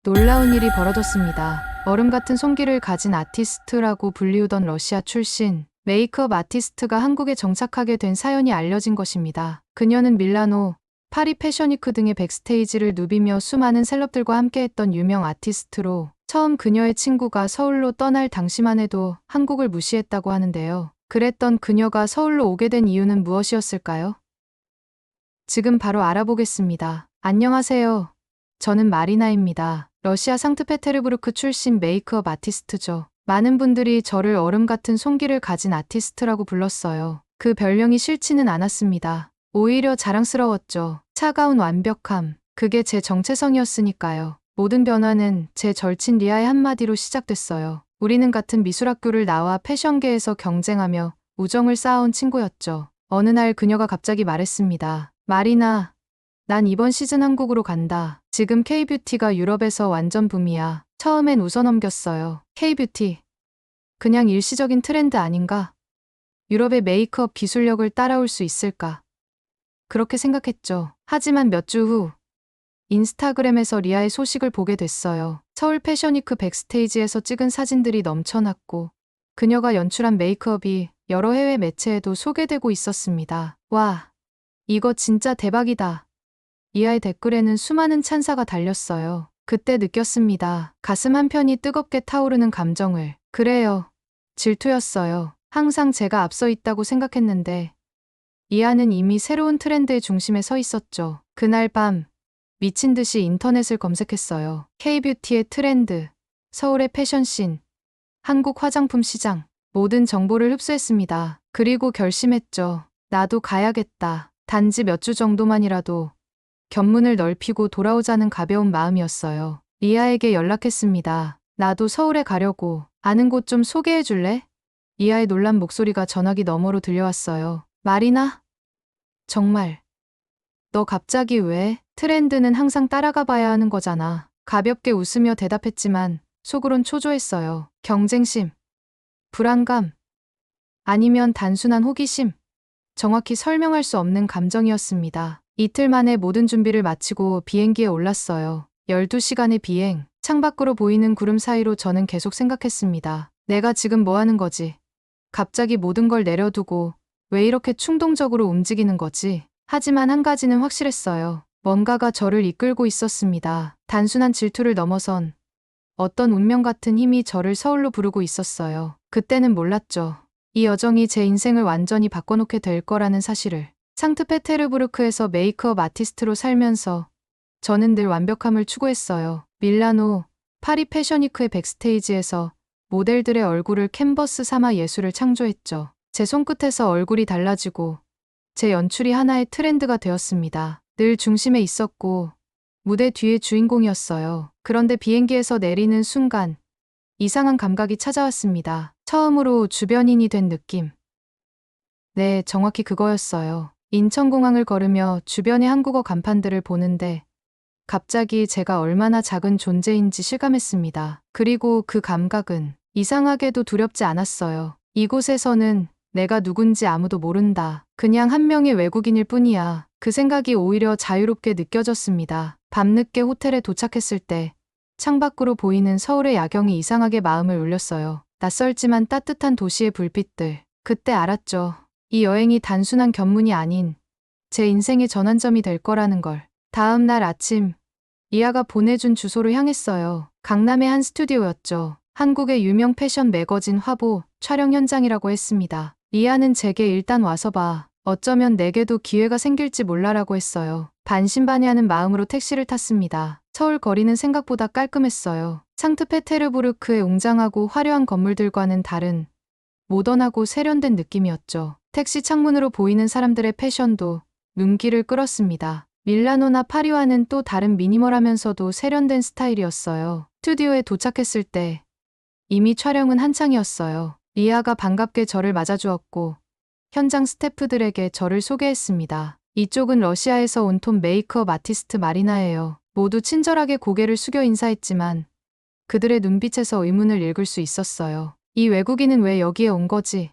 놀라운 일이 벌어졌습니다. 얼음 같은 손길을 가진 아티스트라고 불리우던 러시아 출신 메이크업 아티스트가 한국에 정착하게 된 사연이 알려진 것입니다. 그녀는 밀라노, 파리 패션위크 등의 백스테이지를 누비며 수많은 셀럽들과 함께했던 유명 아티스트로 처음 그녀의 친구가 서울로 떠날 당시만 해도 한국을 무시했다고 하는데요. 그랬던 그녀가 서울로 오게 된 이유는 무엇이었을까요? 지금 바로 알아보겠습니다. 안녕하세요. 저는 마리나입니다. 러시아 상트페테르부르크 출신 메이크업 아티스트죠. 많은 분들이 저를 얼음 같은 손길을 가진 아티스트라고 불렀어요. 그 별명이 싫지는 않았습니다. 오히려 자랑스러웠죠. 차가운 완벽함. 그게 제 정체성이었으니까요. 모든 변화는 제 절친 리아의 한마디로 시작됐어요. 우리는 같은 미술학교를 나와 패션계에서 경쟁하며 우정을 쌓아온 친구였죠. 어느 날 그녀가 갑자기 말했습니다. 마리나, 난 이번 시즌 한국으로 간다. 지금 K뷰티가 유럽에서 완전 붐이야. 처음엔 웃어넘겼어요. K뷰티. 그냥 일시적인 트렌드 아닌가? 유럽의 메이크업 기술력을 따라올 수 있을까? 그렇게 생각했죠. 하지만 몇 주 후, 인스타그램에서 리아의 소식을 보게 됐어요. 서울 패션위크 백스테이지에서 찍은 사진들이 넘쳐났고, 그녀가 연출한 메이크업이 여러 해외 매체에도 소개되고 있었습니다. 와, 이거 진짜 대박이다. 이하의 댓글에는 수많은 찬사가 달렸어요. 그때 느꼈습니다. 가슴 한편이 뜨겁게 타오르는 감정을. 그래요. 질투였어요. 항상 제가 앞서 있다고 생각했는데 이하는 이미 새로운 트렌드의 중심에 서 있었죠. 그날 밤 미친 듯이 인터넷을 검색했어요. K뷰티의 트렌드, 서울의 패션씬, 한국 화장품 시장, 모든 정보를 흡수했습니다. 그리고 결심했죠. 나도 가야겠다. 단지 몇 주 정도만이라도 견문을 넓히고 돌아오자는 가벼운 마음이었어요. 리아에게 연락했습니다. 나도 서울에 가려고. 아는 곳 좀 소개해 줄래? 리아의 놀란 목소리가 전화기 너머로 들려왔어요. 마리나? 정말. 너 갑자기 왜? 트렌드는 항상 따라가 봐야 하는 거잖아. 가볍게 웃으며 대답했지만 속으론 초조했어요. 경쟁심, 불안감, 아니면 단순한 호기심. 정확히 설명할 수 없는 감정이었습니다. 이틀 만에 모든 준비를 마치고 비행기에 올랐어요. 12시간의 비행. 창밖으로 보이는 구름 사이로 저는 계속 생각했습니다. 내가 지금 뭐 하는 거지? 갑자기 모든 걸 내려두고 왜 이렇게 충동적으로 움직이는 거지? 하지만 한 가지는 확실했어요. 뭔가가 저를 이끌고 있었습니다. 단순한 질투를 넘어선 어떤 운명 같은 힘이 저를 서울로 부르고 있었어요. 그때는 몰랐죠. 이 여정이 제 인생을 완전히 바꿔놓게 될 거라는 사실을. 상트페테르부르크에서 메이크업 아티스트로 살면서 저는 늘 완벽함을 추구했어요. 밀라노, 파리 패션위크의 백스테이지에서 모델들의 얼굴을 캔버스 삼아 예술을 창조했죠. 제 손끝에서 얼굴이 달라지고 제 연출이 하나의 트렌드가 되었습니다. 늘 중심에 있었고 무대 뒤의 주인공이었어요. 그런데 비행기에서 내리는 순간 이상한 감각이 찾아왔습니다. 처음으로 주변인이 된 느낌. 네, 정확히 그거였어요. 인천공항을 걸으며 주변의 한국어 간판들을 보는데 갑자기 제가 얼마나 작은 존재인지 실감했습니다. 그리고 그 감각은 이상하게도 두렵지 않았어요. 이곳에서는 내가 누군지 아무도 모른다. 그냥 한 명의 외국인일 뿐이야. 그 생각이 오히려 자유롭게 느껴졌습니다. 밤늦게 호텔에 도착했을 때 창밖으로 보이는 서울의 야경이 이상하게 마음을 울렸어요. 낯설지만 따뜻한 도시의 불빛들. 그때 알았죠. 이 여행이 단순한 견문이 아닌 제 인생의 전환점이 될 거라는 걸. 다음 날 아침, 리아가 보내준 주소로 향했어요. 강남의 한 스튜디오였죠. 한국의 유명 패션 매거진 화보 촬영 현장이라고 했습니다. 리아는 제게 일단 와서 봐. 어쩌면 내게도 기회가 생길지 몰라라고 했어요. 반신반의하는 마음으로 택시를 탔습니다. 서울 거리는 생각보다 깔끔했어요. 상트페테르부르크의 웅장하고 화려한 건물들과는 다른 모던하고 세련된 느낌이었죠. 택시 창문으로 보이는 사람들의 패션도 눈길을 끌었습니다. 밀라노나 파리와는 또 다른 미니멀하면서도 세련된 스타일이었어요. 스튜디오에 도착했을 때 이미 촬영은 한창이었어요. 리아가 반갑게 저를 맞아주었고 현장 스태프들에게 저를 소개했습니다. 이쪽은 러시아에서 온 톱 메이크업 아티스트 마리나예요. 모두 친절하게 고개를 숙여 인사했지만 그들의 눈빛에서 의문을 읽을 수 있었어요. 이 외국인은 왜 여기에 온 거지?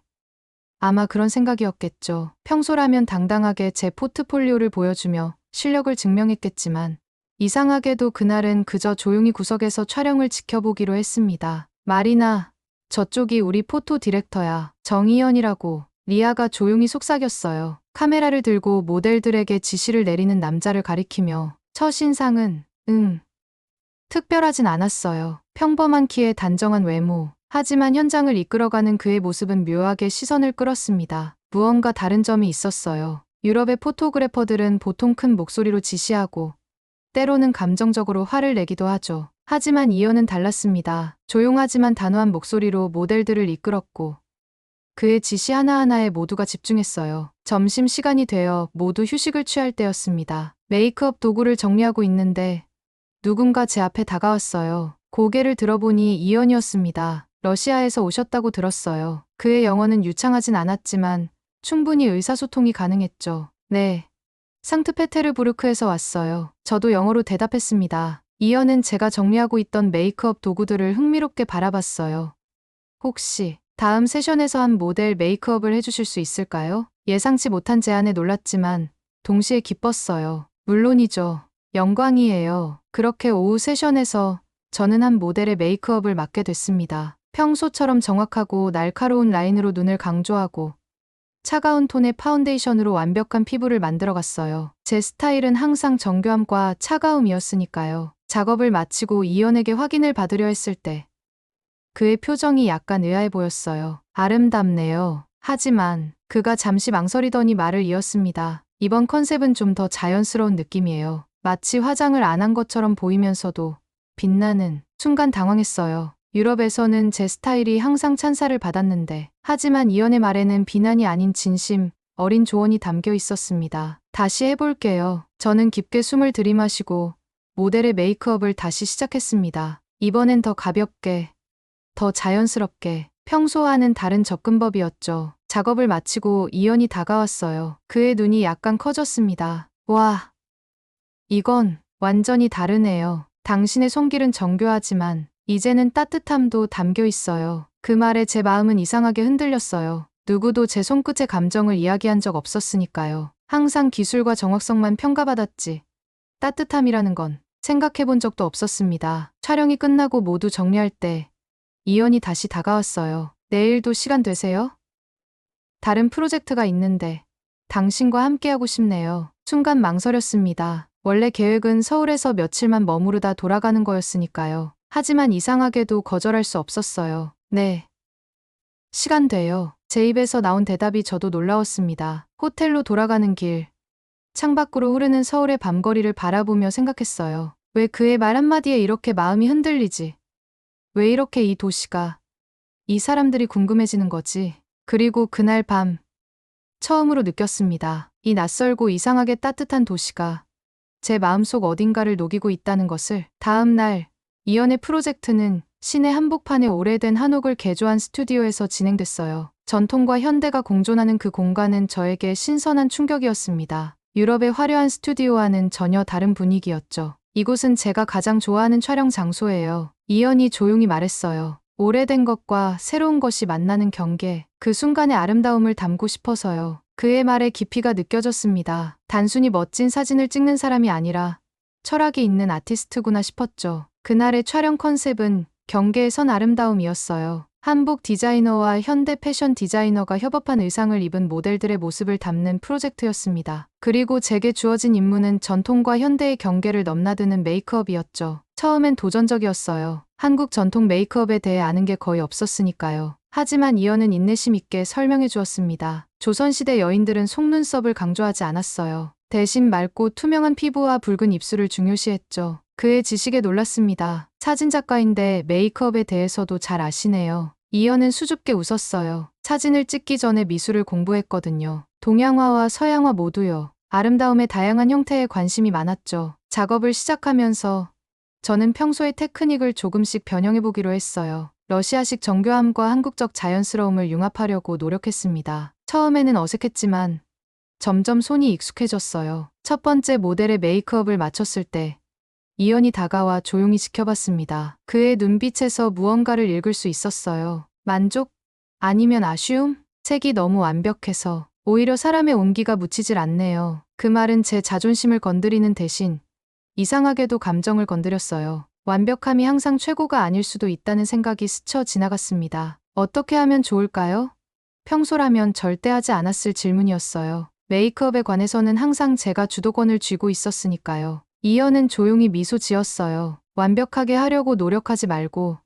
아마 그런 생각이었겠죠. 평소라면 당당하게 제 포트폴리오를 보여주며 실력을 증명했겠지만 이상하게도 그날은 그저 조용히 구석에서 촬영을 지켜보기로 했습니다. 마리나, 저쪽이 우리 포토 디렉터야. 정희연이라고. 리아가 조용히 속삭였어요. 카메라를 들고 모델들에게 지시를 내리는 남자를 가리키며. 첫인상은, 특별하진 않았어요. 평범한 키에 단정한 외모. 하지만 현장을 이끌어가는 그의 모습은 묘하게 시선을 끌었습니다. 무언가 다른 점이 있었어요. 유럽의 포토그래퍼들은 보통 큰 목소리로 지시하고 때로는 감정적으로 화를 내기도 하죠. 하지만 이현은 달랐습니다. 조용하지만 단호한 목소리로 모델들을 이끌었고 그의 지시 하나하나에 모두가 집중했어요. 점심시간이 되어 모두 휴식을 취할 때였습니다. 메이크업 도구를 정리하고 있는데 누군가 제 앞에 다가왔어요. 고개를 들어보니 이현이었습니다. 러시아에서 오셨다고 들었어요. 그의 영어는 유창하진 않았지만 충분히 의사소통이 가능했죠. 네. 상트페테르부르크에서 왔어요. 저도 영어로 대답했습니다. 이현은 제가 정리하고 있던 메이크업 도구들을 흥미롭게 바라봤어요. 혹시 다음 세션에서 한 모델 메이크업을 해주실 수 있을까요? 예상치 못한 제안에 놀랐지만 동시에 기뻤어요. 물론이죠. 영광이에요. 그렇게 오후 세션에서 저는 한 모델의 메이크업을 맡게 됐습니다. 평소처럼 정확하고 날카로운 라인으로 눈을 강조하고 차가운 톤의 파운데이션으로 완벽한 피부를 만들어갔어요. 제 스타일은 항상 정교함과 차가움이었으니까요. 작업을 마치고 이현에게 확인을 받으려 했을 때 그의 표정이 약간 의아해 보였어요. 아름답네요. 하지만 그가 잠시 망설이더니 말을 이었습니다. 이번 컨셉은 좀 더 자연스러운 느낌이에요. 마치 화장을 안 한 것처럼 보이면서도 빛나는. 순간 당황했어요. 유럽에서는 제 스타일이 항상 찬사를 받았는데 하지만 이현의 말에는 비난이 아닌 진심, 어린 조언이 담겨 있었습니다. 다시 해볼게요. 저는 깊게 숨을 들이마시고 모델의 메이크업을 다시 시작했습니다. 이번엔 더 가볍게, 더 자연스럽게, 평소와는 다른 접근법이었죠. 작업을 마치고 이현이 다가왔어요. 그의 눈이 약간 커졌습니다. 와, 이건 완전히 다르네요. 당신의 손길은 정교하지만 이제는 따뜻함도 담겨 있어요. 그 말에 제 마음은 이상하게 흔들렸어요. 누구도 제 손끝의 감정을 이야기한 적 없었으니까요. 항상 기술과 정확성만 평가받았지. 따뜻함이라는 건 생각해 본 적도 없었습니다. 촬영이 끝나고 모두 정리할 때 이현이 다시 다가왔어요. 내일도 시간 되세요? 다른 프로젝트가 있는데 당신과 함께하고 싶네요. 순간 망설였습니다. 원래 계획은 서울에서 며칠만 머무르다 돌아가는 거였으니까요. 하지만 이상하게도 거절할 수 없었어요. 네. 시간 돼요. 제 입에서 나온 대답이 저도 놀라웠습니다. 호텔로 돌아가는 길. 창밖으로 흐르는 서울의 밤거리를 바라보며 생각했어요. 왜 그의 말 한마디에 이렇게 마음이 흔들리지? 왜 이렇게 이 도시가, 이 사람들이 궁금해지는 거지? 그리고 그날 밤, 처음으로 느꼈습니다. 이 낯설고 이상하게 따뜻한 도시가 제 마음속 어딘가를 녹이고 있다는 것을. 다음 날, 이연의 프로젝트는 시내 한복판에 오래된 한옥을 개조한 스튜디오에서 진행됐어요. 전통과 현대가 공존하는 그 공간은 저에게 신선한 충격이었습니다. 유럽의 화려한 스튜디오와는 전혀 다른 분위기였죠. 이곳은 제가 가장 좋아하는 촬영 장소예요. 이연이 조용히 말했어요. 오래된 것과 새로운 것이 만나는 경계, 그 순간의 아름다움을 담고 싶어서요. 그의 말에 깊이가 느껴졌습니다. 단순히 멋진 사진을 찍는 사람이 아니라 철학이 있는 아티스트구나 싶었죠. 그날의 촬영 컨셉은 경계에 선 아름다움이었어요. 한복 디자이너와 현대 패션 디자이너가 협업한 의상을 입은 모델들의 모습을 담는 프로젝트였습니다. 그리고 제게 주어진 임무는 전통과 현대의 경계를 넘나드는 메이크업이었죠. 처음엔 도전적이었어요. 한국 전통 메이크업에 대해 아는 게 거의 없었으니까요. 하지만 이현은 인내심 있게 설명해 주었습니다. 조선시대 여인들은 속눈썹을 강조하지 않았어요. 대신 맑고 투명한 피부와 붉은 입술을 중요시했죠. 그의 지식에 놀랐습니다. 사진작가인데 메이크업에 대해서도 잘 아시네요. 이현은 수줍게 웃었어요. 사진을 찍기 전에 미술을 공부했거든요. 동양화와 서양화 모두요. 아름다움의 다양한 형태에 관심이 많았죠. 작업을 시작하면서 저는 평소의 테크닉을 조금씩 변형해보기로 했어요. 러시아식 정교함과 한국적 자연스러움을 융합하려고 노력했습니다. 처음에는 어색했지만 점점 손이 익숙해졌어요. 첫 번째 모델의 메이크업을 마쳤을 때 이현이 다가와 조용히 지켜봤습니다. 그의 눈빛에서 무언가를 읽을 수 있었어요. 만족? 아니면 아쉬움? 색이 너무 완벽해서 오히려 사람의 온기가 묻히질 않네요. 그 말은 제 자존심을 건드리는 대신 이상하게도 감정을 건드렸어요. 완벽함이 항상 최고가 아닐 수도 있다는 생각이 스쳐 지나갔습니다. 어떻게 하면 좋을까요? 평소라면 절대 하지 않았을 질문이었어요. 메이크업에 관해서는 항상 제가 주도권을 쥐고 있었으니까요. 이연은 조용히 미소 지었어요. 완벽하게 하려고 노력하지 말고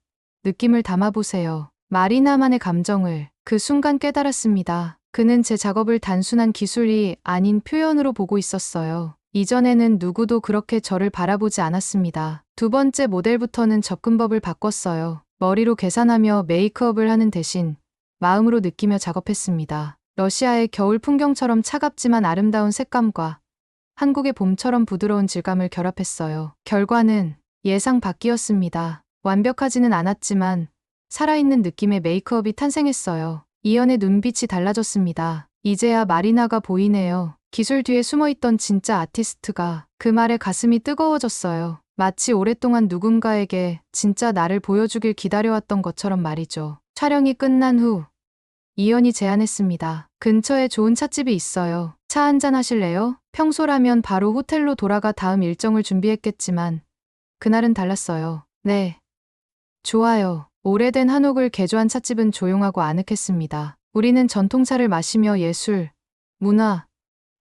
느낌을 담아보세요. 마리나만의 감정을 그 순간 깨달았습니다. 그는 제 작업을 단순한 기술이 아닌 표현으로 보고 있었어요. 이전에는 누구도 그렇게 저를 바라보지 않았습니다. 두 번째 모델부터는 접근법을 바꿨어요. 머리로 계산하며 메이크업을 하는 대신 마음으로 느끼며 작업했습니다. 러시아의 겨울 풍경처럼 차갑지만 아름다운 색감과 한국의 봄처럼 부드러운 질감을 결합했어요. 결과는 예상 밖이었습니다. 완벽하지는 않았지만 살아있는 느낌의 메이크업이 탄생했어요. 이연의 눈빛이 달라졌습니다. 이제야 마리나가 보이네요. 기술 뒤에 숨어있던 진짜 아티스트가 그 말에 가슴이 뜨거워졌어요. 마치 오랫동안 누군가에게 진짜 나를 보여주길 기다려왔던 것처럼 말이죠. 촬영이 끝난 후 이연이 제안했습니다. 근처에 좋은 찻집이 있어요. 차 한잔 하실래요? 평소라면 바로 호텔로 돌아가 다음 일정을 준비했겠지만 그날은 달랐어요. 네. 좋아요. 오래된 한옥을 개조한 찻집은 조용하고 아늑했습니다. 우리는 전통차를 마시며 예술, 문화,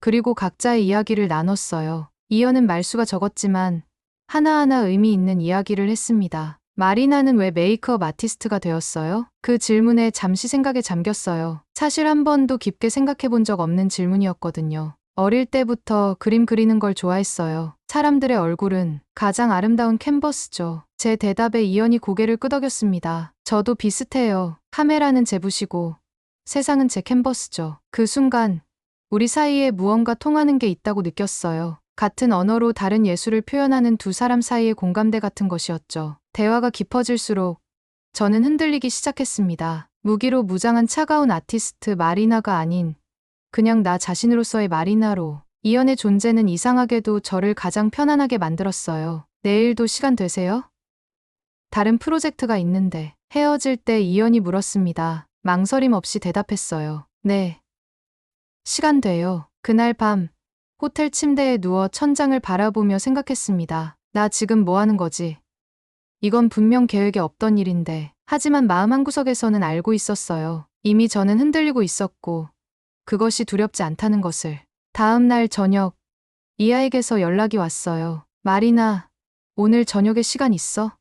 그리고 각자의 이야기를 나눴어요. 이연은 말수가 적었지만 하나하나 의미 있는 이야기를 했습니다. 마리나는 왜 메이크업 아티스트가 되었어요? 그 질문에 잠시 생각에 잠겼어요. 사실 한 번도 깊게 생각해 본 적 없는 질문이었거든요. 어릴 때부터 그림 그리는 걸 좋아했어요. 사람들의 얼굴은 가장 아름다운 캔버스죠. 제 대답에 이연이 고개를 끄덕였습니다. 저도 비슷해요. 카메라는 제 붓이고 세상은 제 캔버스죠. 그 순간 우리 사이에 무언가 통하는 게 있다고 느꼈어요. 같은 언어로 다른 예술을 표현하는 두 사람 사이의 공감대 같은 것이었죠. 대화가 깊어질수록 저는 흔들리기 시작했습니다. 무기로 무장한 차가운 아티스트 마리나가 아닌 그냥 나 자신으로서의 마리나로. 이연의 존재는 이상하게도 저를 가장 편안하게 만들었어요. 내일도 시간 되세요? 다른 프로젝트가 있는데 헤어질 때 이연이 물었습니다. 망설임 없이 대답했어요. 네. 시간 돼요. 그날 밤 호텔 침대에 누워 천장을 바라보며 생각했습니다. 나 지금 뭐 하는 거지? 이건 분명 계획에 없던 일인데. 하지만 마음 한구석에서는 알고 있었어요. 이미 저는 흔들리고 있었고 그것이 두렵지 않다는 것을. 다음 날 저녁 이하에게서 연락이 왔어요. 마리나, 오늘 저녁에 시간 있어?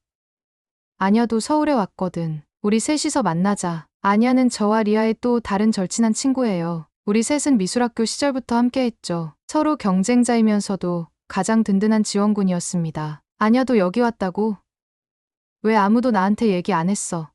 아냐도 서울에 왔거든. 우리 셋이서 만나자. 아냐는 저와 리아의 또 다른 절친한 친구예요. 우리 셋은 미술학교 시절부터 함께했죠. 서로 경쟁자이면서도 가장 든든한 지원군이었습니다. 아냐도 여기 왔다고? 왜 아무도 나한테 얘기 안 했어?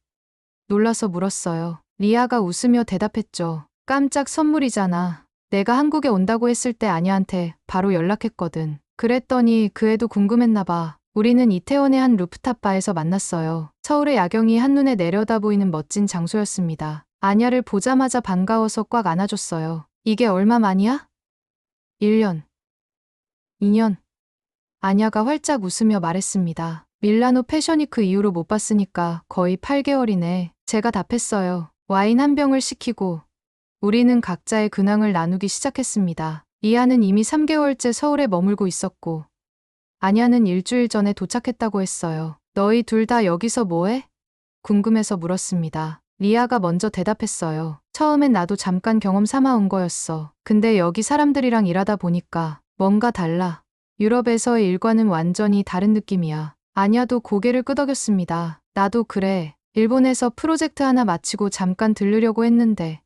놀라서 물었어요. 리아가 웃으며 대답했죠. 깜짝 선물이잖아. 내가 한국에 온다고 했을 때 아냐한테 바로 연락했거든. 그랬더니 그 애도 궁금했나 봐. 우리는 이태원의 한 루프탑 바에서 만났어요. 서울의 야경이 한눈에 내려다 보이는 멋진 장소였습니다. 아냐를 보자마자 반가워서 꽉 안아줬어요. 이게 얼마 만이야? 1년. 2년. 아냐가 활짝 웃으며 말했습니다. 밀라노 패션위크 이후로 못 봤으니까 거의 8개월이네. 제가 답했어요. 와인 한 병을 시키고 우리는 각자의 근황을 나누기 시작했습니다. 리아는 이미 3개월째 서울에 머물고 있었고 아냐는 일주일 전에 도착했다고 했어요. 너희 둘 다 여기서 뭐해? 궁금해서 물었습니다. 리아가 먼저 대답했어요. 처음엔 나도 잠깐 경험 삼아 온 거였어. 근데 여기 사람들이랑 일하다 보니까 뭔가 달라. 유럽에서의 일과는 완전히 다른 느낌이야. 아냐도 고개를 끄덕였습니다. 나도 그래. 일본에서 프로젝트 하나 마치고 잠깐 들르려고 했는데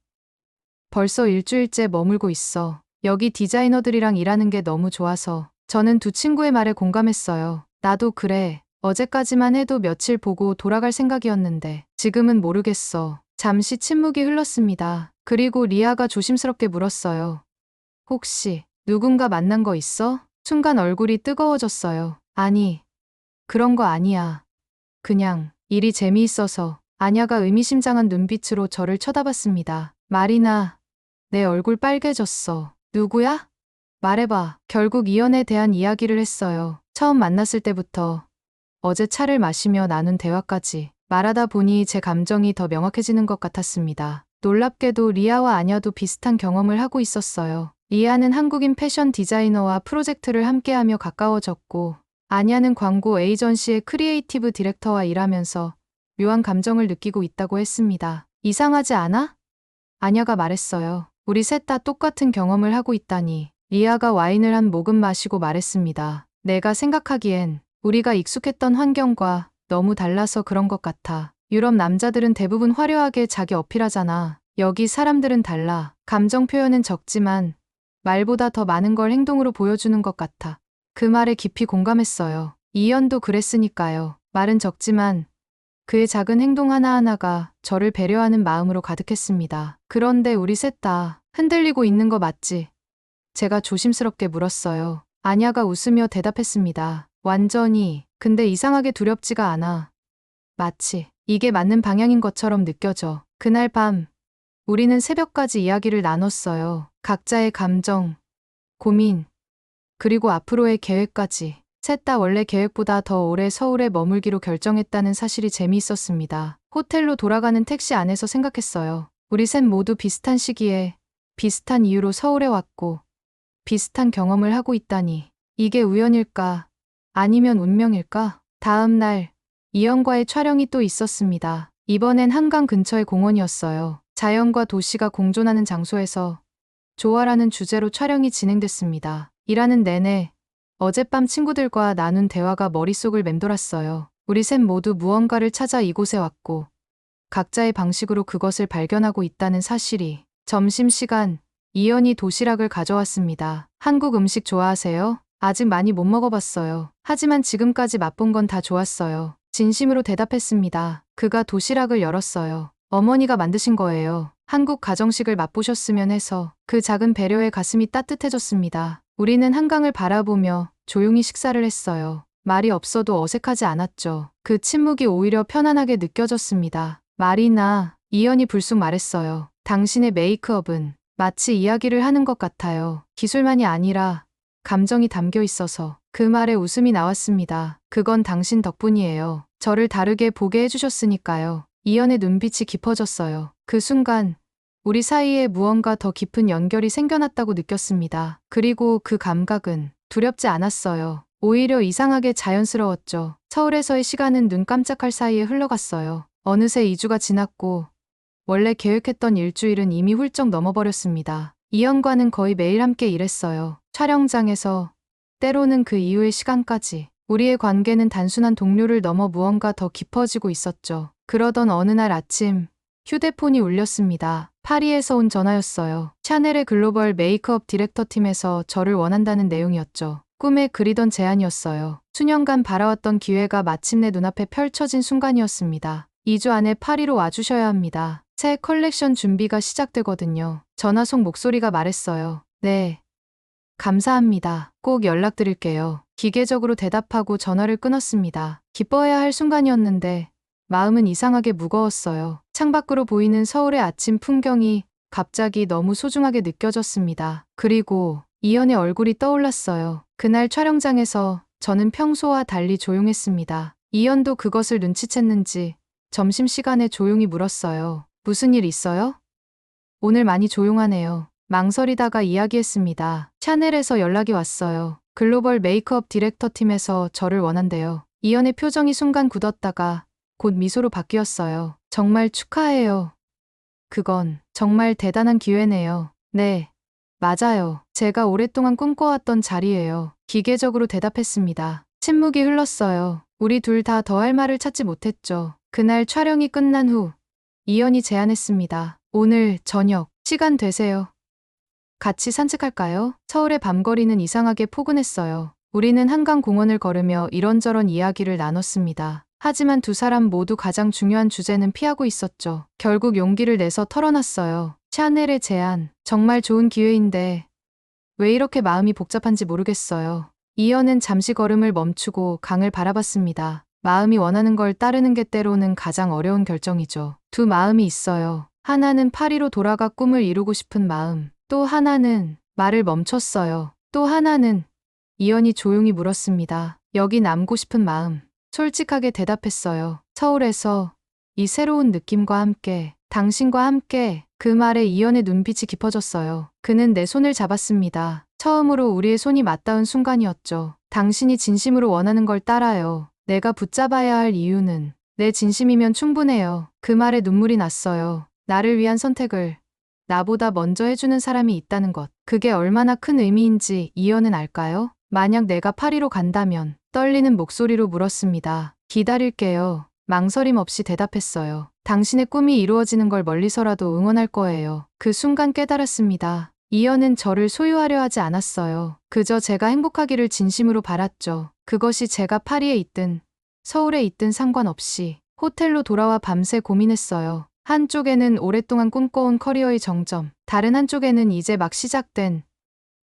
벌써 일주일째 머물고 있어. 여기 디자이너들이랑 일하는 게 너무 좋아서. 저는 두 친구의 말에 공감했어요. 나도 그래. 어제까지만 해도 며칠 보고 돌아갈 생각이었는데 지금은 모르겠어. 잠시 침묵이 흘렀습니다. 그리고 리아가 조심스럽게 물었어요. 혹시 누군가 만난 거 있어? 순간 얼굴이 뜨거워졌어요. 아니, 그런 거 아니야. 그냥 일이 재미있어서. 아냐가 의미심장한 눈빛으로 저를 쳐다봤습니다. 마리나, 내 얼굴 빨개졌어. 누구야? 말해봐. 결국 이연에 대한 이야기를 했어요. 처음 만났을 때부터 어제 차를 마시며 나눈 대화까지 말하다 보니 제 감정이 더 명확해지는 것 같았습니다. 놀랍게도 리아와 아냐도 비슷한 경험을 하고 있었어요. 리아는 한국인 패션 디자이너와 프로젝트를 함께하며 가까워졌고 아냐는 광고 에이전시의 크리에이티브 디렉터와 일하면서 묘한 감정을 느끼고 있다고 했습니다. 이상하지 않아? 아냐가 말했어요. 우리 셋 다 똑같은 경험을 하고 있다니. 리아가 와인을 한 모금 마시고 말했습니다. 내가 생각하기엔 우리가 익숙했던 환경과 너무 달라서 그런 것 같아. 유럽 남자들은 대부분 화려하게 자기 어필하잖아. 여기 사람들은 달라. 감정 표현은 적지만 말보다 더 많은 걸 행동으로 보여주는 것 같아. 그 말에 깊이 공감했어요. 이연도 그랬으니까요. 말은 적지만 그의 작은 행동 하나하나가 저를 배려하는 마음으로 가득했습니다. 그런데 우리 셋 다 흔들리고 있는 거 맞지? 제가 조심스럽게 물었어요. 아냐가 웃으며 대답했습니다. 완전히. 근데 이상하게 두렵지가 않아. 마치 이게 맞는 방향인 것처럼 느껴져. 그날 밤 우리는 새벽까지 이야기를 나눴어요. 각자의 감정, 고민, 그리고 앞으로의 계획까지. 셋 다 원래 계획보다 더 오래 서울에 머물기로 결정했다는 사실이 재미있었습니다. 호텔로 돌아가는 택시 안에서 생각했어요. 우리 셋 모두 비슷한 시기에 비슷한 이유로 서울에 왔고 비슷한 경험을 하고 있다니. 이게 우연일까? 아니면 운명일까? 다음 날 이연과의 촬영이 또 있었습니다. 이번엔 한강 근처의 공원이었어요. 자연과 도시가 공존하는 장소에서 조화라는 주제로 촬영이 진행됐습니다. 일하는 내내 어젯밤 친구들과 나눈 대화가 머릿속을 맴돌았어요. 우리 셋 모두 무언가를 찾아 이곳에 왔고 각자의 방식으로 그것을 발견하고 있다는 사실이. 점심시간 이연이 도시락을 가져왔습니다. 한국 음식 좋아하세요? 아직 많이 못 먹어봤어요. 하지만 지금까지 맛본 건 다 좋았어요. 진심으로 대답했습니다. 그가 도시락을 열었어요. 어머니가 만드신 거예요. 한국 가정식을 맛보셨으면 해서. 그 작은 배려에 가슴이 따뜻해졌습니다. 우리는 한강을 바라보며 조용히 식사를 했어요. 말이 없어도 어색하지 않았죠. 그 침묵이 오히려 편안하게 느껴졌습니다. 마리나, 이연이 불쑥 말했어요. 당신의 메이크업은 마치 이야기를 하는 것 같아요. 기술만이 아니라 감정이 담겨 있어서. 그 말에 웃음이 나왔습니다. 그건 당신 덕분이에요. 저를 다르게 보게 해주셨으니까요. 이연의 눈빛이 깊어졌어요. 그 순간 우리 사이에 무언가 더 깊은 연결이 생겨났다고 느꼈습니다. 그리고 그 감각은 두렵지 않았어요. 오히려 이상하게 자연스러웠죠. 서울에서의 시간은 눈 깜짝할 사이에 흘러갔어요. 어느새 2주가 지났고 원래 계획했던 일주일은 이미 훌쩍 넘어버렸습니다. 이연과는 거의 매일 함께 일했어요. 촬영장에서, 때로는 그 이후의 시간까지. 우리의 관계는 단순한 동료를 넘어 무언가 더 깊어지고 있었죠. 그러던 어느 날 아침 휴대폰이 울렸습니다. 파리에서 온 전화였어요. 샤넬의 글로벌 메이크업 디렉터 팀에서 저를 원한다는 내용이었죠. 꿈에 그리던 제안이었어요. 수년간 바라왔던 기회가 마침내 눈앞에 펼쳐진 순간이었습니다. 2주 안에 파리로 와주셔야 합니다. 새 컬렉션 준비가 시작되거든요. 전화 속 목소리가 말했어요. 네. 감사합니다. 꼭 연락드릴게요. 기계적으로 대답하고 전화를 끊었습니다. 기뻐해야 할 순간이었는데 마음은 이상하게 무거웠어요. 창밖으로 보이는 서울의 아침 풍경이 갑자기 너무 소중하게 느껴졌습니다. 그리고 이연의 얼굴이 떠올랐어요. 그날 촬영장에서 저는 평소와 달리 조용했습니다. 이연도 그것을 눈치챘는지 점심시간에 조용히 물었어요. 무슨 일 있어요? 오늘 많이 조용하네요. 망설이다가 이야기했습니다. 샤넬에서 연락이 왔어요. 글로벌 메이크업 디렉터 팀에서 저를 원한대요. 이연의 표정이 순간 굳었다가 곧 미소로 바뀌었어요. 정말 축하해요. 그건 정말 대단한 기회네요. 네, 맞아요. 제가 오랫동안 꿈꿔왔던 자리예요. 기계적으로 대답했습니다. 침묵이 흘렀어요. 우리 둘 다 더 할 말을 찾지 못했죠. 그날 촬영이 끝난 후 이연이 제안했습니다. 오늘 저녁 시간 되세요? 같이 산책할까요? 서울의 밤거리는 이상하게 포근했어요. 우리는 한강 공원을 걸으며 이런저런 이야기를 나눴습니다. 하지만 두 사람 모두 가장 중요한 주제는 피하고 있었죠. 결국 용기를 내서 털어놨어요. 샤넬의 제안, 정말 좋은 기회인데 왜 이렇게 마음이 복잡한지 모르겠어요. 이연은 잠시 걸음을 멈추고 강을 바라봤습니다. 마음이 원하는 걸 따르는 게 때로는 가장 어려운 결정이죠. 두 마음이 있어요. 하나는 파리로 돌아가 꿈을 이루고 싶은 마음, 또 하나는 말을 멈췄어요. 또 하나는 이연이 조용히 물었습니다. 여기 남고 싶은 마음. 솔직하게 대답했어요. 서울에서 이 새로운 느낌과 함께, 당신과 함께. 그 말에 이연의 눈빛이 깊어졌어요. 그는 내 손을 잡았습니다. 처음으로 우리의 손이 맞닿은 순간이었죠. 당신이 진심으로 원하는 걸 따라요. 내가 붙잡아야 할 이유는 내 진심이면 충분해요. 그 말에 눈물이 났어요. 나를 위한 선택을 나보다 먼저 해주는 사람이 있다는 것. 그게 얼마나 큰 의미인지 이현은 알까요? 만약 내가 파리로 간다면 떨리는 목소리로 물었습니다. 기다릴게요. 망설임 없이 대답했어요. 당신의 꿈이 이루어지는 걸 멀리서라도 응원할 거예요. 그 순간 깨달았습니다. 이현은 저를 소유하려 하지 않았어요. 그저 제가 행복하기를 진심으로 바랐죠. 그것이 제가 파리에 있든 서울에 있든 상관없이 호텔로 돌아와 밤새 고민했어요. 한쪽에는 오랫동안 꿈꿔온 커리어의 정점, 다른 한쪽에는 이제 막 시작된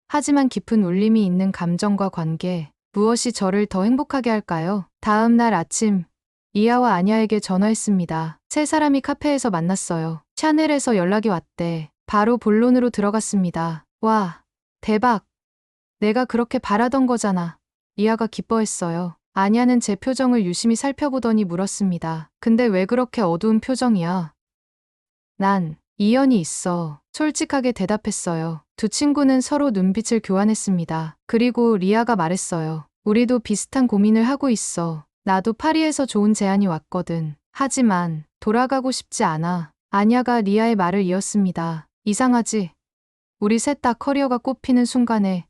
하지만 깊은 울림이 있는 감정과 관계. 무엇이 저를 더 행복하게 할까요? 다음 날 아침 이하와 아냐에게 전화했습니다. 세 사람이 카페에서 만났어요. 샤넬에서 연락이 왔대. 바로 본론으로 들어갔습니다. 와, 대박. 내가 그렇게 바라던 거잖아. 이하가 기뻐했어요. 아냐는 제 표정을 유심히 살펴보더니 물었습니다. 근데 왜 그렇게 어두운 표정이야? 난 이연이 있어. 솔직하게 대답했어요. 두 친구는 서로 눈빛을 교환했습니다. 그리고 리아가 말했어요. 우리도 비슷한 고민을 하고 있어. 나도 파리에서 좋은 제안이 왔거든. 하지만 돌아가고 싶지 않아. 아냐가 리아의 말을 이었습니다. 이상하지? 우리 셋 다 커리어가 꽃피는 순간에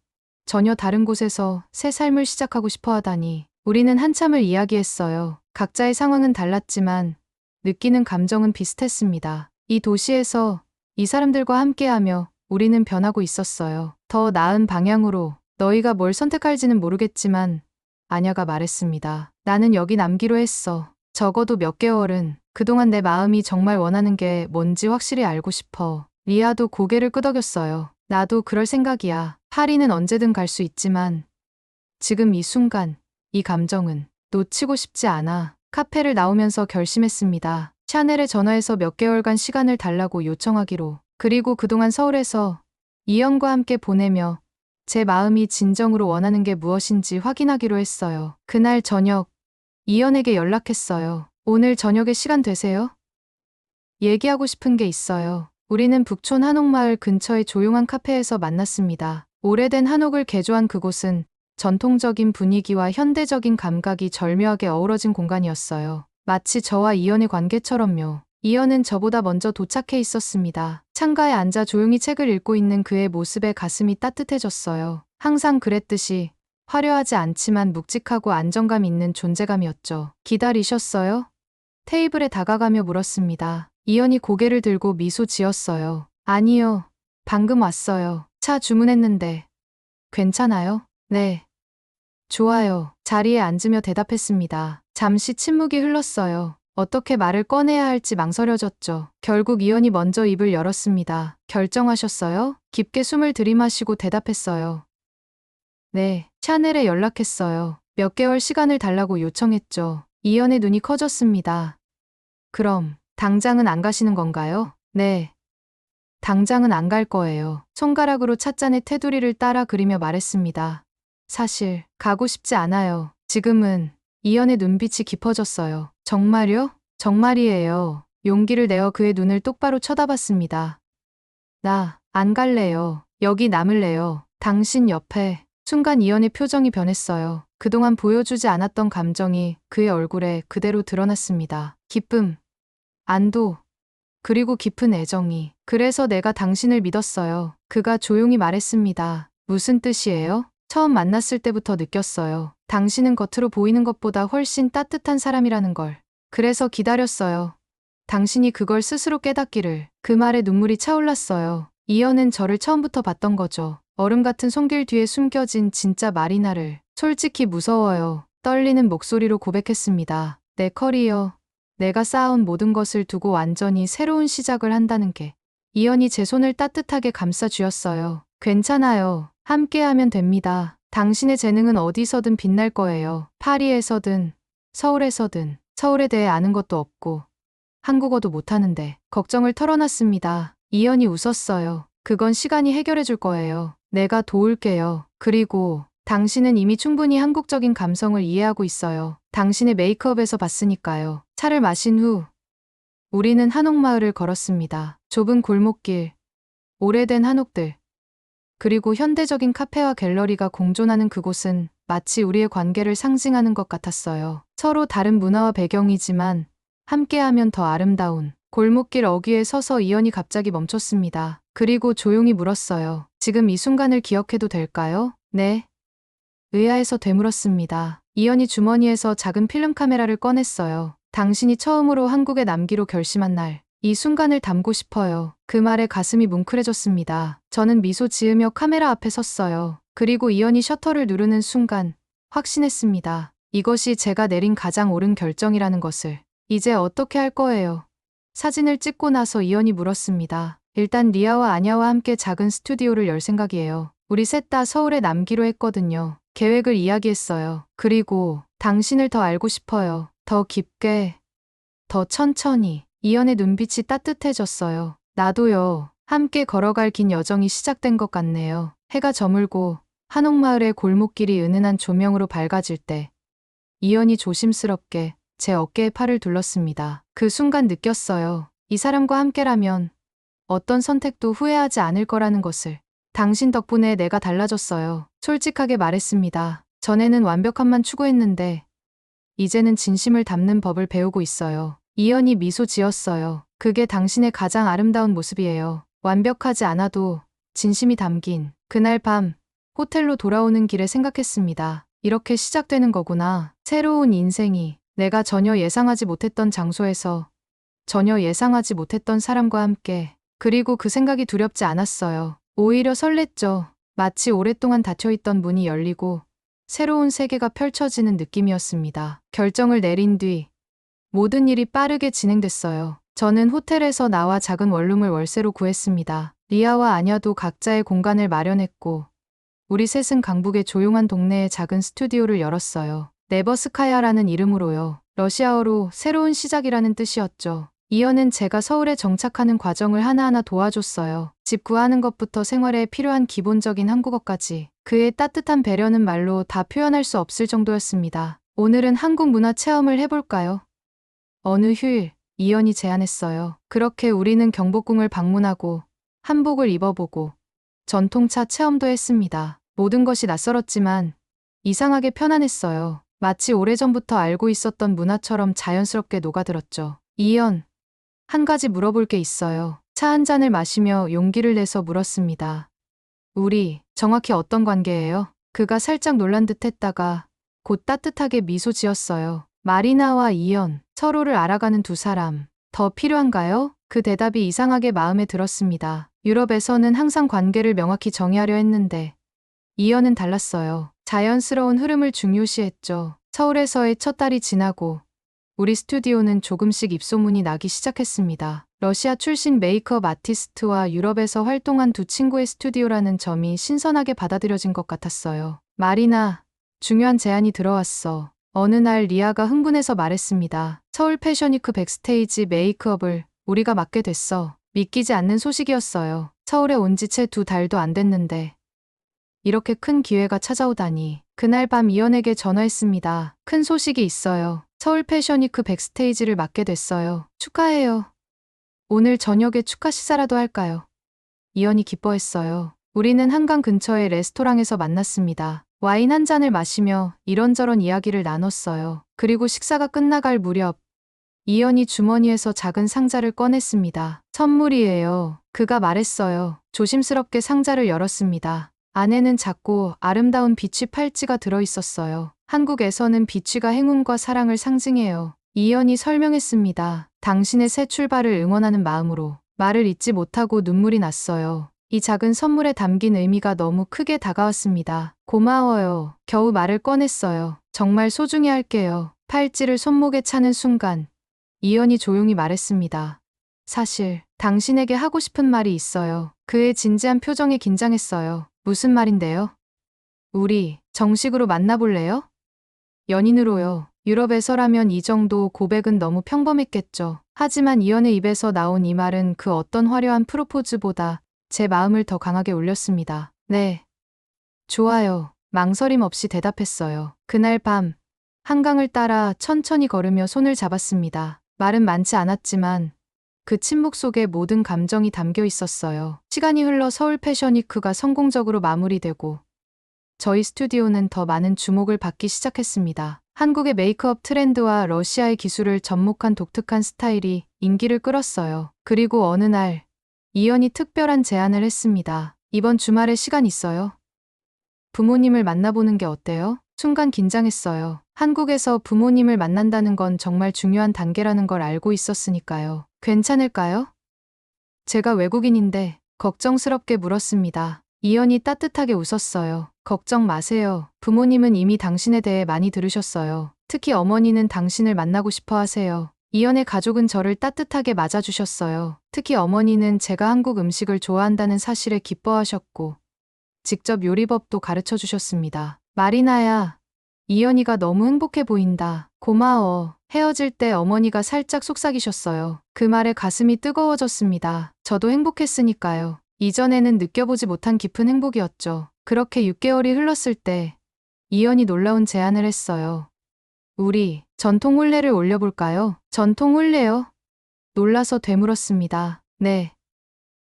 전혀 다른 곳에서 새 삶을 시작하고 싶어 하다니. 우리는 한참을 이야기했어요. 각자의 상황은 달랐지만 느끼는 감정은 비슷했습니다. 이 도시에서 이 사람들과 함께하며 우리는 변하고 있었어요. 더 나은 방향으로. 너희가 뭘 선택할지는 모르겠지만 아냐가 말했습니다. 나는 여기 남기로 했어. 적어도 몇 개월은. 그동안 내 마음이 정말 원하는 게 뭔지 확실히 알고 싶어. 리아도 고개를 끄덕였어요. 나도 그럴 생각이야. 파리는 언제든 갈 수 있지만 지금 이 순간, 이 감정은 놓치고 싶지 않아. 카페를 나오면서 결심했습니다. 샤넬에 전화해서 몇 개월간 시간을 달라고 요청하기로. 그리고 그동안 서울에서 이연과 함께 보내며 제 마음이 진정으로 원하는 게 무엇인지 확인하기로 했어요. 그날 저녁, 이연에게 연락했어요. 오늘 저녁에 시간 되세요? 얘기하고 싶은 게 있어요. 우리는 북촌 한옥마을 근처의 조용한 카페에서 만났습니다. 오래된 한옥을 개조한 그곳은 전통적인 분위기와 현대적인 감각이 절묘하게 어우러진 공간이었어요. 마치 저와 이연의 관계처럼요. 이연은 저보다 먼저 도착해 있었습니다. 창가에 앉아 조용히 책을 읽고 있는 그의 모습에 가슴이 따뜻해졌어요. 항상 그랬듯이 화려하지 않지만 묵직하고 안정감 있는 존재감이었죠. 기다리셨어요? 테이블에 다가가며 물었습니다. 이연이 고개를 들고 미소 지었어요. 아니요. 방금 왔어요. 차 주문했는데. 괜찮아요? 네. 좋아요. 자리에 앉으며 대답했습니다. 잠시 침묵이 흘렀어요. 어떻게 말을 꺼내야 할지 망설여졌죠. 결국 이연이 먼저 입을 열었습니다. 결정하셨어요? 깊게 숨을 들이마시고 대답했어요. 네, 샤넬에 연락했어요. 몇 개월 시간을 달라고 요청했죠. 이연의 눈이 커졌습니다. 그럼 당장은 안 가시는 건가요? 네. 당장은 안 갈 거예요. 손가락으로 찻잔의 테두리를 따라 그리며 말했습니다. 사실 가고 싶지 않아요. 지금은. 이연의 눈빛이 깊어졌어요. 정말요? 정말이에요. 용기를 내어 그의 눈을 똑바로 쳐다봤습니다. 나 안 갈래요. 여기 남을래요. 당신 옆에. 순간 이연의 표정이 변했어요. 그동안 보여주지 않았던 감정이 그의 얼굴에 그대로 드러났습니다. 기쁨, 안도, 그리고 깊은 애정이. 그래서 내가 당신을 믿었어요. 그가 조용히 말했습니다. 무슨 뜻이에요? 처음 만났을 때부터 느꼈어요. 당신은 겉으로 보이는 것보다 훨씬 따뜻한 사람이라는 걸. 그래서 기다렸어요. 당신이 그걸 스스로 깨닫기를. 그 말에 눈물이 차올랐어요. 이연은 저를 처음부터 봤던 거죠. 얼음 같은 손길 뒤에 숨겨진 진짜 마리나를. 솔직히 무서워요. 떨리는 목소리로 고백했습니다. 내 커리어, 내가 쌓아온 모든 것을 두고 완전히 새로운 시작을 한다는 게. 이연이 제 손을 따뜻하게 감싸 주었어요. 괜찮아요. 함께하면 됩니다. 당신의 재능은 어디서든 빛날 거예요. 파리에서든 서울에서든. 서울에 대해 아는 것도 없고 한국어도 못하는데. 걱정을 털어놨습니다. 이연이 웃었어요. 그건 시간이 해결해 줄 거예요. 내가 도울게요. 그리고 당신은 이미 충분히 한국적인 감성을 이해하고 있어요. 당신의 메이크업에서 봤으니까요. 차를 마신 후 우리는 한옥마을을 걸었습니다. 좁은 골목길, 오래된 한옥들, 그리고 현대적인 카페와 갤러리가 공존하는 그곳은 마치 우리의 관계를 상징하는 것 같았어요. 서로 다른 문화와 배경이지만 함께하면 더 아름다운 골목길 어귀에 서서 이연이 갑자기 멈췄습니다. 그리고 조용히 물었어요. 지금 이 순간을 기억해도 될까요? 네. 의아해서 되물었습니다. 이연이 주머니에서 작은 필름 카메라를 꺼냈어요. 당신이 처음으로 한국에 남기로 결심한 날, 이 순간을 담고 싶어요. 그 말에 가슴이 뭉클해졌습니다. 저는 미소 지으며 카메라 앞에 섰어요. 그리고 이연이 셔터를 누르는 순간 확신했습니다. 이것이 제가 내린 가장 옳은 결정이라는 것을. 이제 어떻게 할 거예요? 사진을 찍고 나서 이연이 물었습니다. 일단 리아와 아냐와 함께 작은 스튜디오를 열 생각이에요. 우리 셋 다 서울에 남기로 했거든요. 계획을 이야기했어요. 그리고 당신을 더 알고 싶어요. 더 깊게, 더 천천히. 이연의 눈빛이 따뜻해졌어요. 나도요. 함께 걸어갈 긴 여정이 시작된 것 같네요. 해가 저물고 한옥마을의 골목길이 은은한 조명으로 밝아질 때 이연이 조심스럽게 제 어깨에 팔을 둘렀습니다. 그 순간 느꼈어요. 이 사람과 함께라면 어떤 선택도 후회하지 않을 거라는 것을. 당신 덕분에 내가 달라졌어요. 솔직하게 말했습니다. 전에는 완벽함만 추구했는데 이제는 진심을 담는 법을 배우고 있어요. 이연이 미소 지었어요. 그게 당신의 가장 아름다운 모습이에요. 완벽하지 않아도 진심이 담긴. 그날 밤 호텔로 돌아오는 길에 생각했습니다. 이렇게 시작되는 거구나. 새로운 인생이. 내가 전혀 예상하지 못했던 장소에서 전혀 예상하지 못했던 사람과 함께. 그리고 그 생각이 두렵지 않았어요. 오히려 설렜죠. 마치 오랫동안 닫혀있던 문이 열리고 새로운 세계가 펼쳐지는 느낌이었습니다. 결정을 내린 뒤 모든 일이 빠르게 진행됐어요. 저는 호텔에서 나와 작은 원룸을 월세로 구했습니다. 리아와 아냐도 각자의 공간을 마련했고 우리 셋은 강북의 조용한 동네에 작은 스튜디오를 열었어요. 네버스카야라는 이름으로요. 러시아어로 새로운 시작이라는 뜻이었죠. 이연은 제가 서울에 정착하는 과정을 하나하나 도와줬어요. 집 구하는 것부터 생활에 필요한 기본적인 한국어까지. 그의 따뜻한 배려는 말로 다 표현할 수 없을 정도였습니다. 오늘은 한국 문화 체험을 해볼까요? 어느 휴일, 이연이 제안했어요. 그렇게 우리는 경복궁을 방문하고 한복을 입어보고 전통차 체험도 했습니다. 모든 것이 낯설었지만 이상하게 편안했어요. 마치 오래전부터 알고 있었던 문화처럼 자연스럽게 녹아들었죠. 이연, 한 가지 물어볼 게 있어요. 차 한 잔을 마시며 용기를 내서 물었습니다. 우리 정확히 어떤 관계예요? 그가 살짝 놀란 듯 했다가 곧 따뜻하게 미소 지었어요. 마리나와 이연, 서로를 알아가는 두 사람. 더 필요한가요? 그 대답이 이상하게 마음에 들었습니다. 유럽에서는 항상 관계를 명확히 정의하려 했는데 이연은 달랐어요. 자연스러운 흐름을 중요시했죠. 서울에서의 첫 달이 지나고 우리 스튜디오는 조금씩 입소문이 나기 시작했습니다. 러시아 출신 메이크업 아티스트와 유럽에서 활동한 두 친구의 스튜디오라는 점이 신선하게 받아들여진 것 같았어요. 마리나, 중요한 제안이 들어왔어. 어느 날 리아가 흥분해서 말했습니다. 서울 패션위크 백스테이지 메이크업을 우리가 맡게 됐어. 믿기지 않는 소식이었어요. 서울에 온 지 채 2달도 안 됐는데 이렇게 큰 기회가 찾아오다니. 그날 밤 이연에게 전화했습니다. 큰 소식이 있어요. 서울 패션위크 백스테이지를 맡게 됐어요. 축하해요. 오늘 저녁에 축하 식사라도 할까요? 이연이 기뻐했어요. 우리는 한강 근처의 레스토랑에서 만났습니다. 와인 한 잔을 마시며 이런저런 이야기를 나눴어요. 그리고 식사가 끝나갈 무렵 이연이 주머니에서 작은 상자를 꺼냈습니다. 선물이에요. 그가 말했어요. 조심스럽게 상자를 열었습니다. 안에는 작고 아름다운 비취 팔찌가 들어있었어요. 한국에서는 비취가 행운과 사랑을 상징해요. 이연이 설명했습니다. 당신의 새 출발을 응원하는 마음으로. 말을 잇지 못하고 눈물이 났어요. 이 작은 선물에 담긴 의미가 너무 크게 다가왔습니다. 고마워요. 겨우 말을 꺼냈어요. 정말 소중히 할게요. 팔찌를 손목에 차는 순간 이연이 조용히 말했습니다. 사실 당신에게 하고 싶은 말이 있어요. 그의 진지한 표정에 긴장했어요. 무슨 말인데요? 우리 정식으로 만나볼래요? 연인으로요. 유럽에서라면 이 정도 고백은 너무 평범했겠죠. 하지만 이연의 입에서 나온 이 말은 그 어떤 화려한 프로포즈보다 제 마음을 더 강하게 울렸습니다. 네. 좋아요. 망설임 없이 대답했어요. 그날 밤 한강을 따라 천천히 걸으며 손을 잡았습니다. 말은 많지 않았지만 그 침묵 속에 모든 감정이 담겨 있었어요. 시간이 흘러 서울 패션위크가 성공적으로 마무리되고 저희 스튜디오는 더 많은 주목을 받기 시작했습니다. 한국의 메이크업 트렌드와 러시아의 기술을 접목한 독특한 스타일이 인기를 끌었어요. 그리고 어느 날 이연이 특별한 제안을 했습니다. 이번 주말에 시간 있어요? 부모님을 만나보는 게 어때요? 순간 긴장했어요. 한국에서 부모님을 만난다는 건 정말 중요한 단계라는 걸 알고 있었으니까요. 괜찮을까요? 제가 외국인인데 걱정스럽게 물었습니다. 이연이 따뜻하게 웃었어요. 걱정 마세요. 부모님은 이미 당신에 대해 많이 들으셨어요. 특히 어머니는 당신을 만나고 싶어 하세요. 이연의 가족은 저를 따뜻하게 맞아주셨어요. 특히 어머니는 제가 한국 음식을 좋아한다는 사실에 기뻐하셨고 직접 요리법도 가르쳐 주셨습니다. 마리나야, 이연이가 너무 행복해 보인다. 고마워. 헤어질 때 어머니가 살짝 속삭이셨어요. 그 말에 가슴이 뜨거워졌습니다. 저도 행복했으니까요. 이전에는 느껴보지 못한 깊은 행복이었죠. 그렇게 6개월이 흘렀을 때 이연이 놀라운 제안을 했어요. 우리 전통 혼례를 올려볼까요? 전통 혼례요? 놀라서 되물었습니다. 네.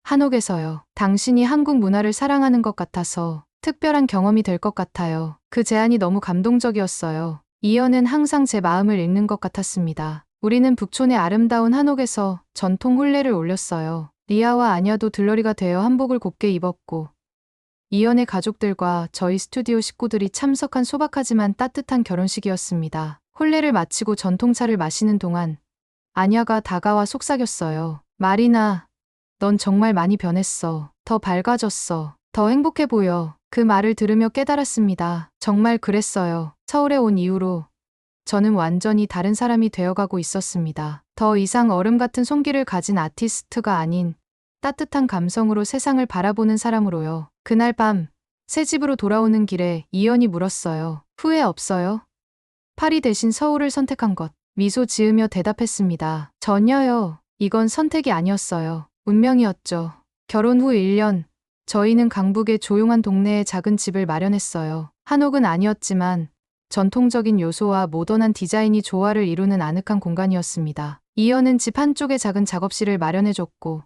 한옥에서요. 당신이 한국 문화를 사랑하는 것 같아서 특별한 경험이 될 것 같아요. 그 제안이 너무 감동적이었어요. 이연은 항상 제 마음을 읽는 것 같았습니다. 우리는 북촌의 아름다운 한옥에서 전통 혼례를 올렸어요. 리아와 아냐도 들러리가 되어 한복을 곱게 입었고 이연의 가족들과 저희 스튜디오 식구들이 참석한 소박하지만 따뜻한 결혼식이었습니다. 혼례를 마치고 전통차를 마시는 동안 아냐가 다가와 속삭였어요. 마리나, 넌 정말 많이 변했어. 더 밝아졌어. 더 행복해 보여. 그 말을 들으며 깨달았습니다. 정말 그랬어요. 서울에 온 이후로 저는 완전히 다른 사람이 되어가고 있었습니다. 더 이상 얼음 같은 손길을 가진 아티스트가 아닌 따뜻한 감성으로 세상을 바라보는 사람으로요. 그날 밤 새 집으로 돌아오는 길에 이연이 물었어요. 후회 없어요? 파리 대신 서울을 선택한 것. 미소 지으며 대답했습니다. 전혀요. 이건 선택이 아니었어요. 운명이었죠. 결혼 후 1년, 저희는 강북의 조용한 동네에 작은 집을 마련했어요. 한옥은 아니었지만 전통적인 요소와 모던한 디자인이 조화를 이루는 아늑한 공간이었습니다. 이연은 집 한쪽에 작은 작업실을 마련해줬고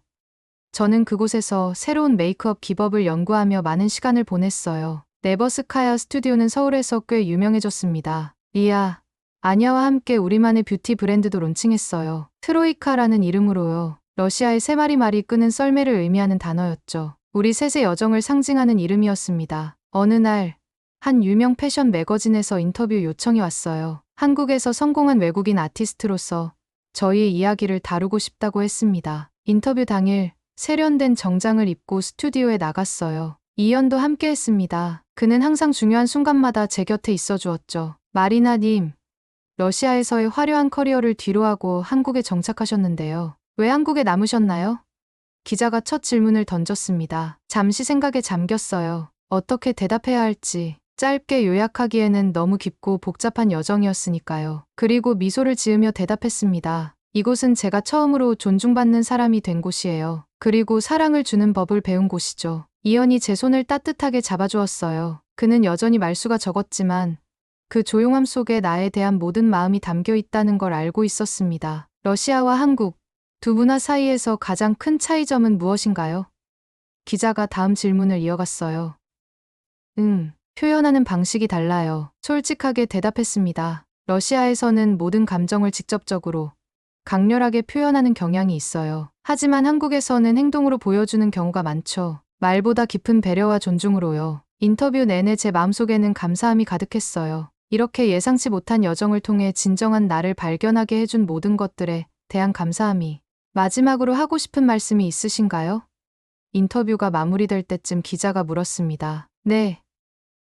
저는 그곳에서 새로운 메이크업 기법을 연구하며 많은 시간을 보냈어요. 네버스카야 스튜디오는 서울에서 꽤 유명해졌습니다. 리아, 아냐와 함께 우리만의 뷰티 브랜드도 론칭했어요. 트로이카라는 이름으로요. 러시아의 세 마리 말이 끄는 썰매를 의미하는 단어였죠. 우리 셋의 여정을 상징하는 이름이었습니다. 어느 날, 한 유명 패션 매거진에서 인터뷰 요청이 왔어요. 한국에서 성공한 외국인 아티스트로서 저희의 이야기를 다루고 싶다고 했습니다. 인터뷰 당일, 세련된 정장을 입고 스튜디오에 나갔어요. 이연도 함께 했습니다. 그는 항상 중요한 순간마다 제 곁에 있어 주었죠. 마리나님, 러시아에서의 화려한 커리어를 뒤로하고 한국에 정착하셨는데요. 왜 한국에 남으셨나요? 기자가 첫 질문을 던졌습니다. 잠시 생각에 잠겼어요. 어떻게 대답해야 할지. 짧게 요약하기에는 너무 깊고 복잡한 여정이었으니까요. 그리고 미소를 지으며 대답했습니다. 이곳은 제가 처음으로 존중받는 사람이 된 곳이에요. 그리고 사랑을 주는 법을 배운 곳이죠. 이연이 제 손을 따뜻하게 잡아주었어요. 그는 여전히 말수가 적었지만 그 조용함 속에 나에 대한 모든 마음이 담겨 있다는 걸 알고 있었습니다. 러시아와 한국, 두 문화 사이에서 가장 큰 차이점은 무엇인가요? 기자가 다음 질문을 이어갔어요. 표현하는 방식이 달라요. 솔직하게 대답했습니다. 러시아에서는 모든 감정을 직접적으로 강렬하게 표현하는 경향이 있어요. 하지만 한국에서는 행동으로 보여주는 경우가 많죠. 말보다 깊은 배려와 존중으로요. 인터뷰 내내 제 마음속에는 감사함이 가득했어요. 이렇게 예상치 못한 여정을 통해 진정한 나를 발견하게 해준 모든 것들에 대한 감사함이. 마지막으로 하고 싶은 말씀이 있으신가요? 인터뷰가 마무리될 때쯤 기자가 물었습니다. 네,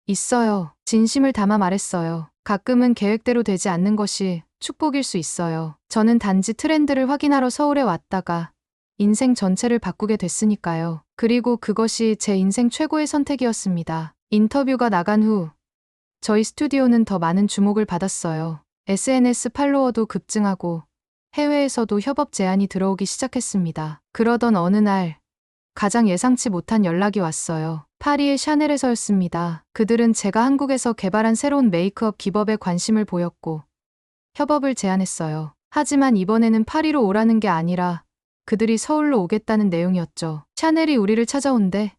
있어요. 진심을 담아 말했어요. 가끔은 계획대로 되지 않는 것이 축복일 수 있어요. 저는 단지 트렌드를 확인하러 서울에 왔다가 인생 전체를 바꾸게 됐으니까요. 그리고 그것이 제 인생 최고의 선택이었습니다. 인터뷰가 나간 후 저희 스튜디오는 더 많은 주목을 받았어요. SNS 팔로워도 급증하고 해외에서도 협업 제안이 들어오기 시작했습니다. 그러던 어느 날 가장 예상치 못한 연락이 왔어요. 파리의 샤넬에서였습니다. 그들은 제가 한국에서 개발한 새로운 메이크업 기법에 관심을 보였고 협업을 제안했어요. 하지만 이번에는 파리로 오라는 게 아니라 그들이 서울로 오겠다는 내용이었죠. 샤넬이 우리를 찾아온대.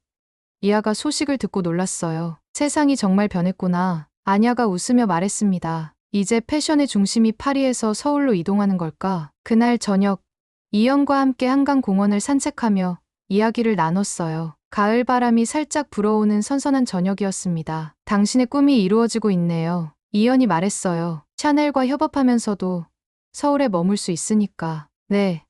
이하가 소식을 듣고 놀랐어요. 세상이 정말 변했구나. 아냐가 웃으며 말했습니다. 이제 패션의 중심이 파리에서 서울로 이동하는 걸까? 그날 저녁, 이연과 함께 한강공원을 산책하며 이야기를 나눴어요. 가을 바람이 살짝 불어오는 선선한 저녁이었습니다. 당신의 꿈이 이루어지고 있네요. 이연이 말했어요. 샤넬과 협업하면서도 서울에 머물 수 있으니까. 네.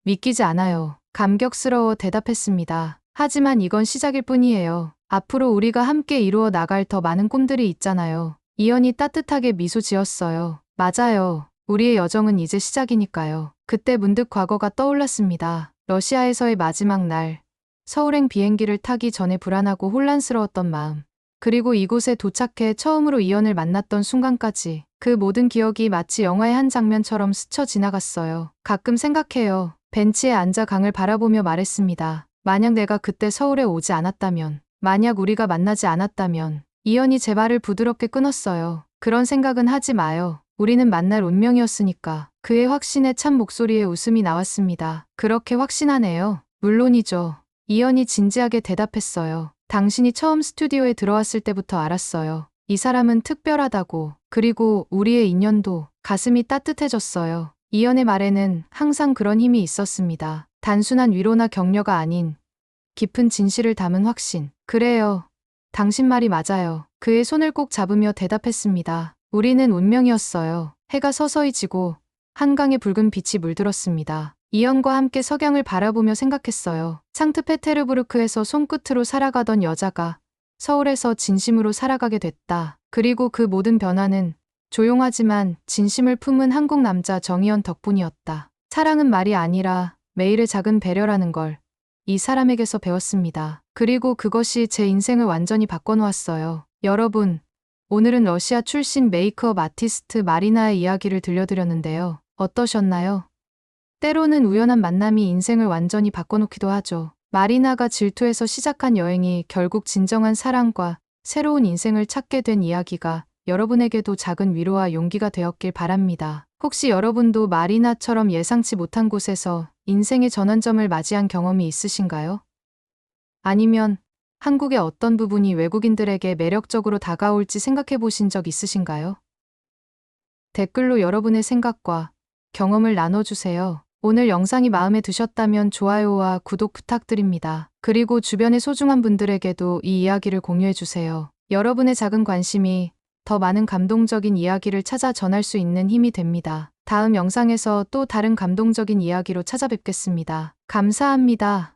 믿기지 않아요. 감격스러워 대답했습니다. 하지만 이건 시작일 뿐이에요. 앞으로 우리가 함께 이루어 나갈 더 많은 꿈들이 있잖아요. 이연이 따뜻하게 미소 지었어요. 맞아요. 우리의 여정은 이제 시작이니까요. 그때 문득 과거가 떠올랐습니다. 러시아에서의 마지막 날. 서울행 비행기를 타기 전에 불안하고 혼란스러웠던 마음. 그리고 이곳에 도착해 처음으로 이연을 만났던 순간까지. 그 모든 기억이 마치 영화의 한 장면처럼 스쳐 지나갔어요. 가끔 생각해요. 벤치에 앉아 강을 바라보며 말했습니다. 만약 내가 그때 서울에 오지 않았다면, 만약 우리가 만나지 않았다면. 이연이 제 말을 부드럽게 끊었어요. 그런 생각은 하지 마요. 우리는 만날 운명이었으니까. 그의 확신에 찬 목소리에 웃음이 나왔습니다. 그렇게 확신하네요. 물론이죠. 이연이 진지하게 대답했어요. 당신이 처음 스튜디오에 들어왔을 때부터 알았어요. 이 사람은 특별하다고. 그리고 우리의 인연도. 가슴이 따뜻해졌어요. 이연의 말에는 항상 그런 힘이 있었습니다. 단순한 위로나 격려가 아닌 깊은 진실을 담은 확신. 그래요. 당신 말이 맞아요. 그의 손을 꼭 잡으며 대답했습니다. 우리는 운명이었어요. 해가 서서히 지고 한강에 붉은 빛이 물들었습니다. 이연과 함께 석양을 바라보며 생각했어요. 상트페테르부르크에서 손끝으로 살아가던 여자가 서울에서 진심으로 살아가게 됐다. 그리고 그 모든 변화는 조용하지만 진심을 품은 한국 남자 정희연 덕분이었다. 사랑은 말이 아니라 매일의 작은 배려라는 걸 이 사람에게서 배웠습니다. 그리고 그것이 제 인생을 완전히 바꿔놓았어요. 여러분, 오늘은 러시아 출신 메이크업 아티스트 마리나의 이야기를 들려드렸는데요. 어떠셨나요? 때로는 우연한 만남이 인생을 완전히 바꿔놓기도 하죠. 마리나가 질투해서 시작한 여행이 결국 진정한 사랑과 새로운 인생을 찾게 된 이야기가 여러분에게도 작은 위로와 용기가 되었길 바랍니다. 혹시 여러분도 마리나처럼 예상치 못한 곳에서 인생의 전환점을 맞이한 경험이 있으신가요? 아니면 한국의 어떤 부분이 외국인들에게 매력적으로 다가올지 생각해 보신 적 있으신가요? 댓글로 여러분의 생각과 경험을 나눠주세요. 오늘 영상이 마음에 드셨다면 좋아요와 구독 부탁드립니다. 그리고 주변의 소중한 분들에게도 이 이야기를 공유해주세요. 여러분의 작은 관심이 더 많은 감동적인 이야기를 찾아 전할 수 있는 힘이 됩니다. 다음 영상에서 또 다른 감동적인 이야기로 찾아뵙겠습니다. 감사합니다.